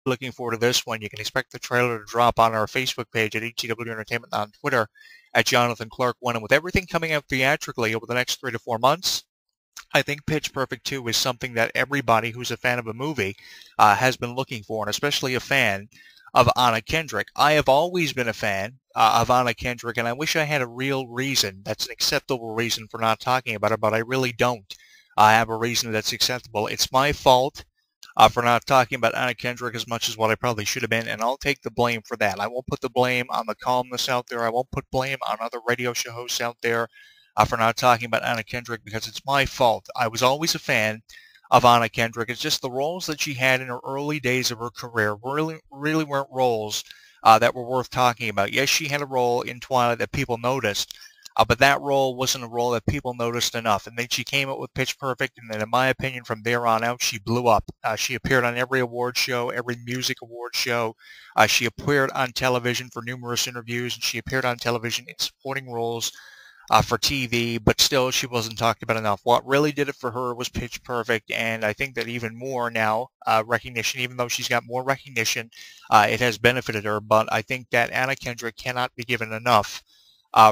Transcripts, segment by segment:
looking forward to this one. You can expect the trailer to drop on our Facebook page at HEW Entertainment, on Twitter at Jonathan Clarke 1. And with everything coming out theatrically over the next 3 to 4 months, I think Pitch Perfect 2 is something that everybody who's a fan of a movie has been looking for, and especially a fan of Anna Kendrick. I have always been a fan of Anna Kendrick, and I wish I had a real reason that's an acceptable reason for not talking about her, but I really don't have a reason that's acceptable. It's my fault for not talking about Anna Kendrick as much as what I probably should have been, and I'll take the blame for that. I won't put the blame on the columnists out there. I won't put blame on other radio show hosts out there for not talking about Anna Kendrick, because it's my fault. I was always a fan of Anna Kendrick. It's just the roles that she had in her early days of her career really weren't roles that were worth talking about. Yes, she had a role in Twilight that people noticed, but that role wasn't a role that people noticed enough. And then she came out with Pitch Perfect, and then in my opinion, from there on out, she blew up. She appeared on every award show, every music award show. She appeared on television for numerous interviews, and she appeared on television in supporting roles for TV, but still she wasn't talked about enough. What really did it for her was Pitch Perfect, and I think that even more now, recognition, even though she's got more recognition, it has benefited her, but I think that Anna Kendrick cannot be given enough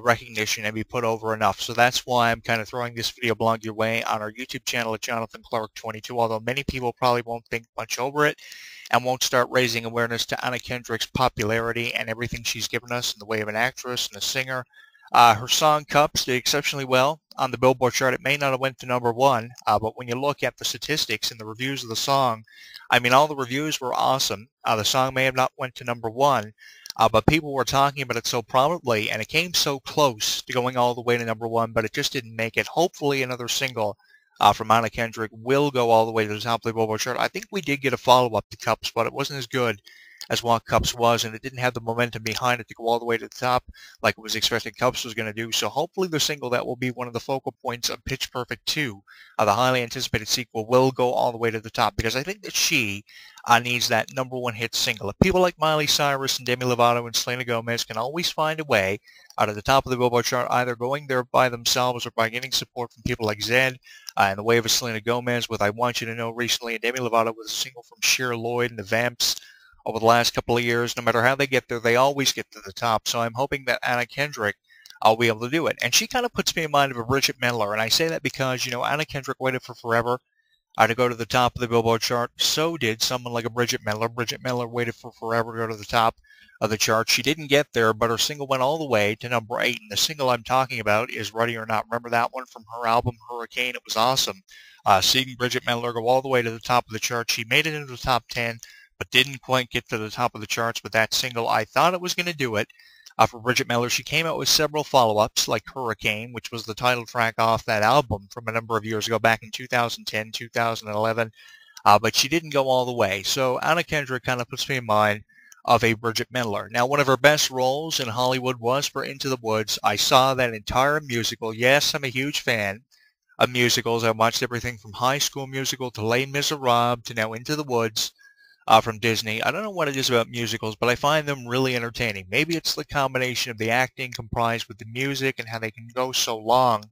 recognition and be put over enough. So that's why I'm kind of throwing this video blog your way on our YouTube channel at Jonathan Clarke 22, although many people probably won't think much over it and won't start raising awareness to Anna Kendrick's popularity and everything she's given us in the way of an actress and a singer. Her song Cups did exceptionally well on the Billboard chart. It may not have went to #1, but when you look at the statistics and the reviews of the song, I mean, all the reviews were awesome. The song may have not went to #1, but people were talking about it so prominently, and it came so close to going all the way to #1, but it just didn't make it. Hopefully another single from Anna Kendrick will go all the way to the top of the Billboard chart. I think we did get a follow-up to Cups, but it wasn't as good as what Cups was, and it didn't have the momentum behind it to go all the way to the top like it was expected Cups was going to do. So hopefully the single that will be one of the focal points of Pitch Perfect 2, the highly anticipated sequel, will go all the way to the top, because I think that she needs that #1 hit single. If people like Miley Cyrus and Demi Lovato and Selena Gomez can always find a way out of the top of the Billboard chart, either going there by themselves or by getting support from people like Zedd in the way of Selena Gomez with I Want You to Know recently, and Demi Lovato with a single from Cher Lloyd and the Vamps over the last couple of years, no matter how they get there, they always get to the top. So I'm hoping that Anna Kendrick will be able to do it. And she kind of puts me in mind of a Bridget Mendler, and I say that because, you know, Anna Kendrick waited for forever to go to the top of the Billboard chart. So did someone like a Bridget Mendler. Bridget Mendler waited for forever to go to the top of the chart. She didn't get there, but her single went all the way to #8. And the single I'm talking about is Ready or Not. Remember that one from her album Hurricane? It was awesome. Seeing Bridget Mendler go all the way to the top of the chart. She made it into the top 10, but didn't quite get to the top of the charts with that single. I thought it was going to do it for Bridget Mendler. She came out with several follow-ups, like Hurricane, which was the title track off that album from a number of years ago, back in 2010, 2011, but she didn't go all the way. So Anna Kendrick kind of puts me in mind of a Bridget Mendler. Now, one of her best roles in Hollywood was for Into the Woods. I saw that entire musical. Yes, I'm a huge fan of musicals. I watched everything from High School Musical to Les Miserables to now Into the Woods. From Disney. I don't know what it is about musicals, but I find them really entertaining. Maybe it's the combination of the acting comprised with the music and how they can go so long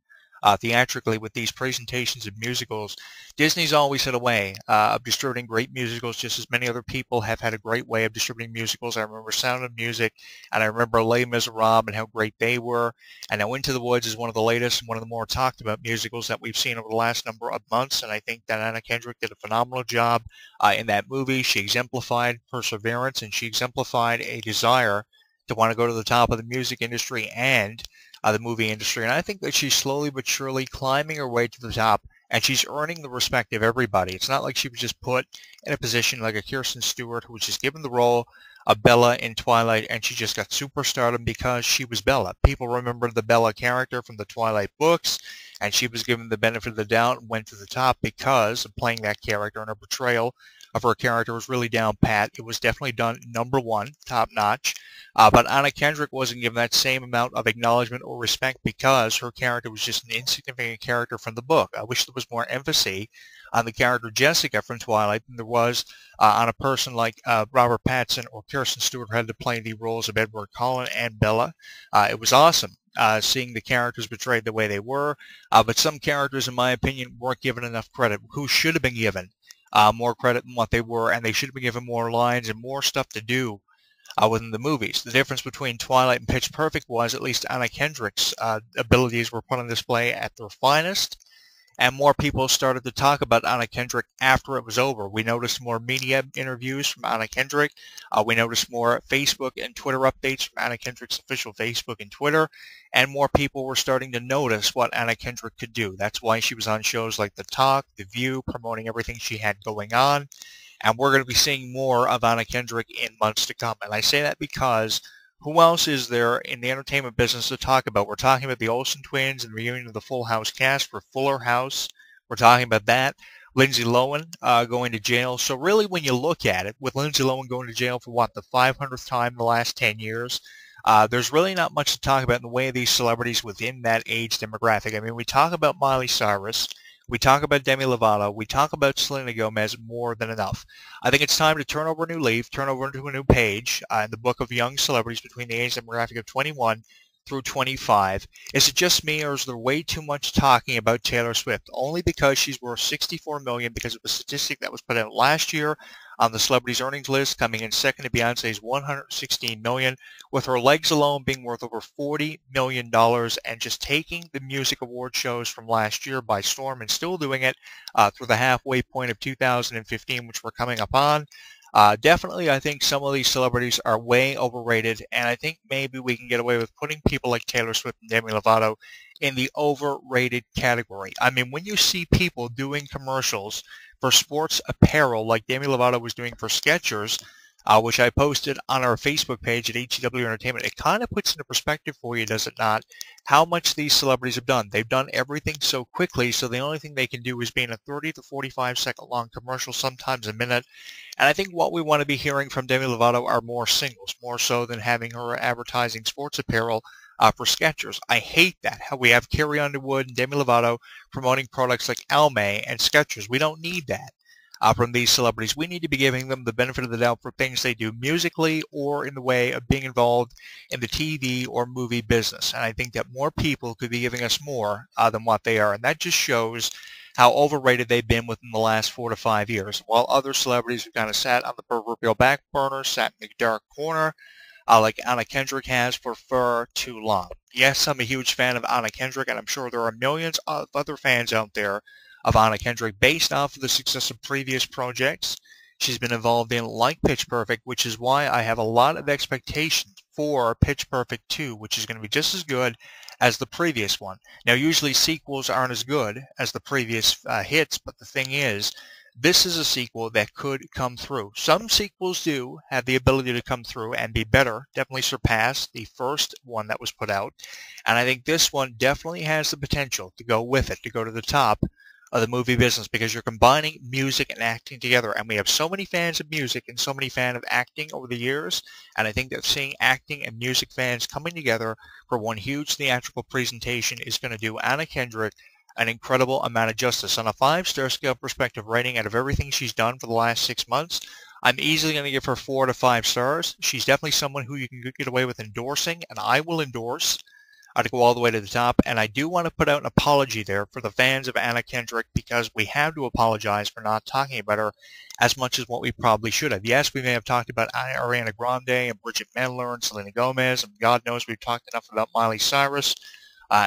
theatrically with these presentations of musicals. Disney's always had a way of distributing great musicals, just as many other people have had a great way of distributing musicals. I remember Sound of Music, and I remember Les Miserables and how great they were. And now Into the Woods is one of the latest and one of the more talked about musicals that we've seen over the last number of months, and I think that Anna Kendrick did a phenomenal job in that movie. She exemplified perseverance, and she exemplified a desire to want to go to the top of the music industry and the movie industry. And I think that she's slowly but surely climbing her way to the top, and she's earning the respect of everybody. It's not like she was just put in a position like a Kirsten Stewart, who was just given the role of Bella in Twilight, and she just got superstardom because she was Bella. People remember the Bella character from the Twilight books, and she was given the benefit of the doubt and went to the top because of playing that character, and her portrayal of her character was really down pat. It was definitely done #1, top notch. But Anna Kendrick wasn't given that same amount of acknowledgement or respect because her character was just an insignificant character from the book. I wish there was more emphasis on the character Jessica from Twilight than there was on a person like Robert Pattinson or Kirsten Stewart, who had to play the roles of Edward Cullen and Bella. It was awesome seeing the characters portrayed the way they were, but some characters, in my opinion, weren't given enough credit, who should have been given more credit than what they were, and they should have been given more lines and more stuff to do within the movies. The difference between Twilight and Pitch Perfect was at least Anna Kendrick's abilities were put on display at their finest, and more people started to talk about Anna Kendrick after it was over. We noticed more media interviews from Anna Kendrick. We noticed more Facebook and Twitter updates from Anna Kendrick's official Facebook and Twitter, and more people were starting to notice what Anna Kendrick could do. That's why she was on shows like The Talk, The View, promoting everything she had going on. And we're going to be seeing more of Anna Kendrick in months to come. And I say that because who else is there in the entertainment business to talk about? We're talking about the Olsen twins and reunion of the Full House cast for Fuller House. We're talking about that. Lindsay Lohan going to jail. So really, when you look at it, with Lindsay Lohan going to jail for what, the 500th time in the last 10 years, there's really not much to talk about in the way of these celebrities within that age demographic. I mean, we talk about Miley Cyrus. We talk about Demi Lovato. We talk about Selena Gomez more than enough. I think it's time to turn over a new leaf, turn over into a new page in the book of young celebrities between the age demographic of 21 through 25. Is it just me, or is there way too much talking about Taylor Swift? Only because she's worth $64 million because of a statistic that was put out last year on the celebrities earnings list, coming in second to Beyonce's $116 million, with her legs alone being worth over $40 million and just taking the music award shows from last year by storm and still doing it through the halfway point of 2015, which we're coming up on. Definitely, I think some of these celebrities are way overrated, and I think maybe we can get away with putting people like Taylor Swift and Demi Lovato in the overrated category. I mean, when you see people doing commercials for sports apparel like Demi Lovato was doing for Skechers, which I posted on our Facebook page at HEW Entertainment, it kind of puts into perspective for you, does it not, how much these celebrities have done. They've done everything so quickly, so the only thing they can do is be in a 30 to 45 second long commercial, sometimes a minute. And I think what we want to be hearing from Demi Lovato are more singles, more so than having her advertising sports apparel for Skechers. I hate that. How we have Carrie Underwood and Demi Lovato promoting products like Almay and Skechers. We don't need that from these celebrities. We need to be giving them the benefit of the doubt for things they do musically or in the way of being involved in the TV or movie business. And I think that more people could be giving us more than what they are. And that just shows how overrated they've been within the last 4 to 5 years. While other celebrities have kind of sat on the proverbial back burner, sat in the dark corner, like Anna Kendrick has for far too long. Yes, I'm a huge fan of Anna Kendrick, and I'm sure there are millions of other fans out there of Anna Kendrick based off of the success of previous projects she's been involved in, like Pitch Perfect, which is why I have a lot of expectations for Pitch Perfect 2, which is going to be just as good as the previous one. Now, usually sequels aren't as good as the previous hits, but the thing is, this is a sequel that could come through. Some sequels do have the ability to come through and be better, definitely surpass the first one that was put out. And I think this one definitely has the potential to go with it, to go to the top of the movie business, because you're combining music and acting together. And we have so many fans of music and so many fans of acting over the years. And I think that seeing acting and music fans coming together for one huge theatrical presentation is going to do Anna Kendrick an incredible amount of justice. On a 5-star scale perspective rating out of everything she's done for the last 6 months, I'm easily going to give her 4 to 5 stars. She's definitely someone who you can get away with endorsing, and I will endorse to go all the way to the top. And I do want to put out an apology there for the fans of Anna Kendrick, because we have to apologize for not talking about her as much as what we probably should have. Yes, we may have talked about Ariana Grande and Bridget Mendler and Selena Gomez, and God knows we've talked enough about Miley Cyrus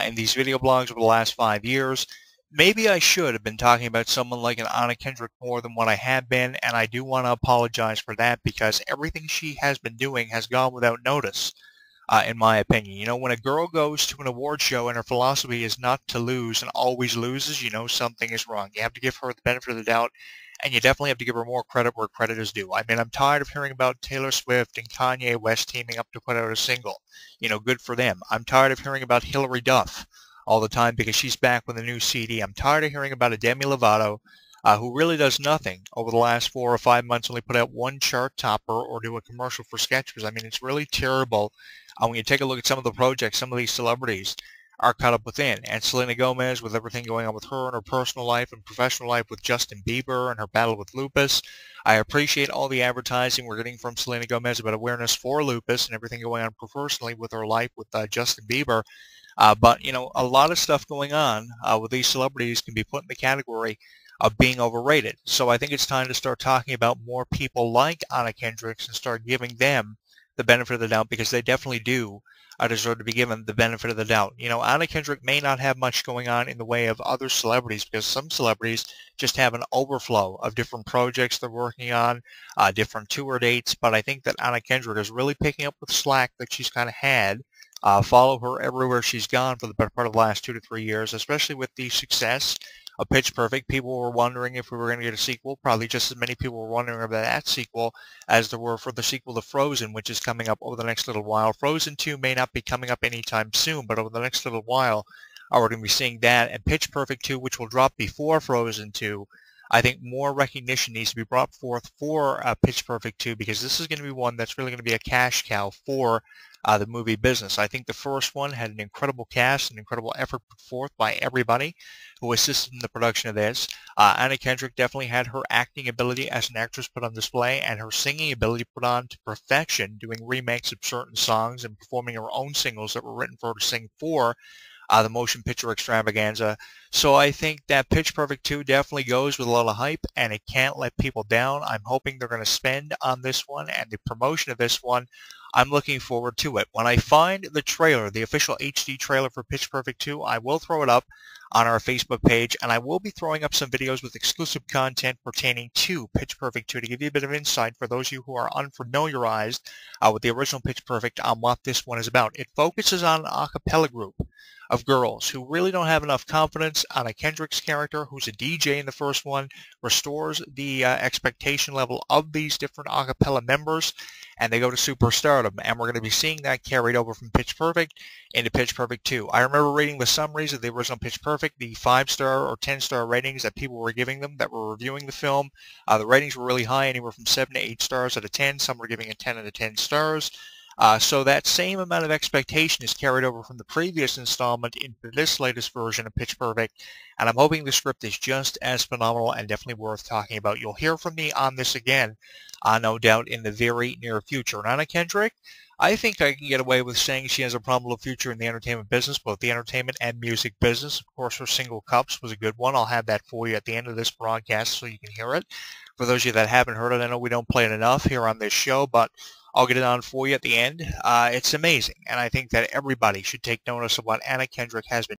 in these video blogs over the last 5 years. Maybe I should have been talking about someone like an Anna Kendrick more than what I have been, and I do want to apologize for that, because everything she has been doing has gone without notice, in my opinion. You know, when a girl goes to an award show and her philosophy is not to lose and always loses, you know something is wrong. You have to give her the benefit of the doubt, and you definitely have to give her more credit where credit is due. I mean, I'm tired of hearing about Taylor Swift and Kanye West teaming up to put out a single. You know, good for them. I'm tired of hearing about Hilary Duff all the time because she's back with a new CD. I'm tired of hearing about a Demi Lovato who really does nothing over the last 4 or 5 months, only put out one chart topper or do a commercial for Skechers. I mean, it's really terrible when you take a look at some of the projects some of these celebrities are caught up within. And Selena Gomez, with everything going on with her in her personal life and professional life, with Justin Bieber and her battle with lupus. I appreciate all the advertising we're getting from Selena Gomez about awareness for lupus and everything going on personally with her life with Justin Bieber. But, you know, a lot of stuff going on with these celebrities can be put in the category of being overrated. So I think it's time to start talking about more people like Anna Kendrick and start giving them the benefit of the doubt, because they definitely do deserve to be given the benefit of the doubt. You know, Anna Kendrick may not have much going on in the way of other celebrities, because some celebrities just have an overflow of different projects they're working on, different tour dates. But I think that Anna Kendrick is really picking up with slack that she's kind of had. Follow her everywhere she's gone for the better part of the last 2 to 3 years, especially with the success of Pitch Perfect. People were wondering if we were going to get a sequel. Probably just as many people were wondering about that sequel as there were for the sequel to Frozen, which is coming up over the next little while. Frozen 2 may not be coming up anytime soon, but over the next little while, we're going to be seeing that. And Pitch Perfect 2, which will drop before Frozen 2, I think more recognition needs to be brought forth for Pitch Perfect 2, because this is going to be one that's really going to be a cash cow for the movie business. I think the first one had an incredible cast, an incredible effort put forth by everybody who assisted in the production of this. Anna Kendrick definitely had her acting ability as an actress put on display, and her singing ability put on to perfection, doing remakes of certain songs and performing her own singles that were written for her to sing for the motion picture extravaganza. So I think that Pitch Perfect 2 definitely goes with a lot of hype, and it can't let people down. I'm hoping they're going to spend on this one and the promotion of this one. I'm looking forward to it. When I find the trailer, the official HD trailer for Pitch Perfect 2, I will throw it up on our Facebook page, and I will be throwing up some videos with exclusive content pertaining to Pitch Perfect 2 to give you a bit of insight for those of you who are unfamiliarized with the original Pitch Perfect on what this one is about. It focuses on an a cappella group of girls who really don't have enough confidence. Anna Kendrick's character, who's a DJ in the first one, restores the expectation level of these different a cappella members, and they go to superstardom. And we're going to be seeing that carried over from Pitch Perfect into Pitch Perfect 2. I remember reading the summaries of the original Pitch Perfect, the 5-star or 10-star ratings that people were giving them that were reviewing the film. The ratings were really high, anywhere from 7 to 8 stars out of 10. Some were giving it 10 out of 10 stars. So that same amount of expectation is carried over from the previous installment into this latest version of Pitch Perfect, and I'm hoping the script is just as phenomenal and definitely worth talking about. You'll hear from me on this again, no doubt, in the very near future. And Anna Kendrick, I think I can get away with saying she has a prominent future in the entertainment business, both the entertainment and music business. Of course, her single Cups was a good one. I'll have that for you at the end of this broadcast so you can hear it. For those of you that haven't heard it, I know we don't play it enough here on this show, but I'll get it on for you at the end. It's amazing, and I think that everybody should take notice of what Anna Kendrick has been